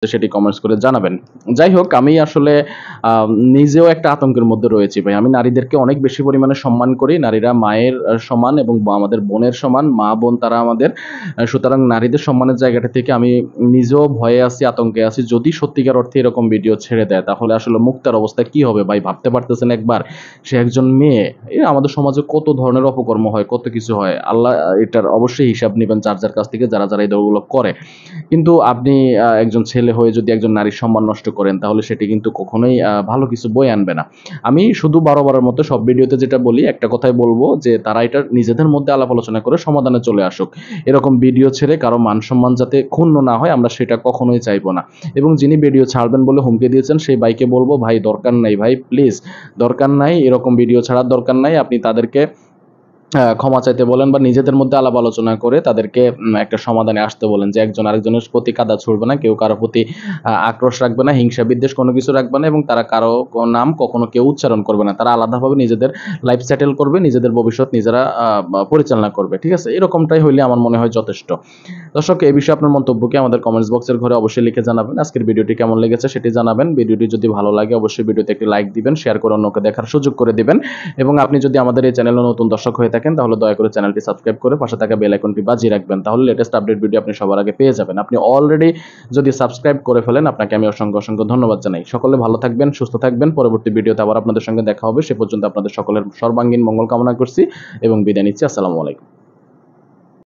সেটি কমেন্টস করে জানাবেন। যাই হোক, আমি আসলে নিজেও একটা আতঙ্কের মধ্যে রয়েছি ভাই। আমি নারীদেরকে অনেক বেশি পরিমাণে সম্মান করি। নারীরা মায়ের সমান এবং আমাদের বোনের সমান। মা-বোন তারা আমাদের। সুতরাং নারীদের সম্মানের জায়গাটা থেকে আমি নিজেও ভয়ে আছি, আতঙ্কে আছি। যদি সত্যিকার অর্থে এরকম ভিডিও ছেড়ে দেয় তাহলে আসলে মুক্তার অবস্থা কি হবে ভাই, ভাবতে পারতেছেন একবার? সে একজন মেয়ে। আমাদের সমাজে কত ধরনের অপকর্ম হয়, কত কিছু হয়। আল্লাহ এটার অবশ্যই হিসাব নিবেন যার, যার কাছ থেকে যারা এই দৌড়গুলো করে। কিন্তু আপনি একজন ছেলে হয়ে যদি একজন নারীর সম্মান নষ্ট করেন তাহলে সেটি কিন্তু কখনোই ভালো কিছু বয়ে আনবে না। আমি শুধু বারবারের মতো সব ভিডিওতে যেটা বলি, একটা কথাই বলব যে তারা এটা নিজেদের মধ্যে আলাপ আলোচনা করে সমাধানে চলে আসুক। এরকম ভিডিও ছেড়ে কারো মান-সম্মান যাতে ক্ষুণ্ণ না হয় আমরা সেটা কখনোই চাইবো না। এবং যিনি ভিডিও ছাড়বেন বলে হুমকি দিয়েছেন সেই ভাইকে বলব, ভাই দরকার নাই ভাই, প্লিজ দরকার নাই, এরকম ভিডিও ছাড়ার দরকার নাই। আপনি তাদেরকে ক্ষমা চাইতে বলেন বা নিজেদের মধ্যে আলাপ আলোচনা করে তাদেরকে একটা সমাধানে আসতে বলেন যে একজন আরেকজনের প্রতি কাদা ছুড়বে না, কেউ কারো প্রতি আক্রোশ রাখবে না, হিংসা বিদ্বেষ কোনো কিছু রাখবে না এবং তারা কারো নাম কখনো কেউ উচ্চারণ করবে না। তারা আলাদাভাবে নিজেদের লাইফ সেটেল করবে, নিজেদের ভবিষ্যৎ নিজেরা পরিচালনা করবে। ঠিক আছে? এরকমটাই হইলে আমার মনে হয় যথেষ্ট। দর্শক, এই বিষয়ে আপনার মন্তব্য কি আমাদের কমেন্টস বক্সের ঘরে অবশ্যই লিখে জানাবেন। আজকের ভিডিওটি কেমন লেগেছে সেটি জানাবেন। ভিডিওটি যদি ভালো লাগে অবশ্যই ভিডিওতে একটি লাইক দিবেন, শেয়ার করে অন্যকে দেখার সুযোগ করে দিবেন এবং আপনি যদি আমাদের এই চ্যানেলে নতুন দর্শক হয়ে থাকেন তাহলে দয়া করে চ্যানেলটি সাবস্ক্রাইব করে পাশে থাকা বেল আইকনটি বাজিয়ে রাখবেন। তাহলে লেটেস্ট আপডেট ভিডিও আপনি সবার আগে পেয়ে যাবেন। আপনি অলরেডি যদি সাবস্ক্রাইব করে ফেলেন আপনাকে আমি অসংখ্য ধন্যবাদ জানাই। সকলে ভালো থাকবেন, সুস্থ থাকবেন। পরবর্তী ভিডিওতে আবার আপনাদের সঙ্গে দেখা হবে। সে পর্যন্ত আপনাদের সকলের সর্বাঙ্গীন মঙ্গল কামনা করছি এবং বিদায় নিচ্ছি। আসসালামু আলাইকুম।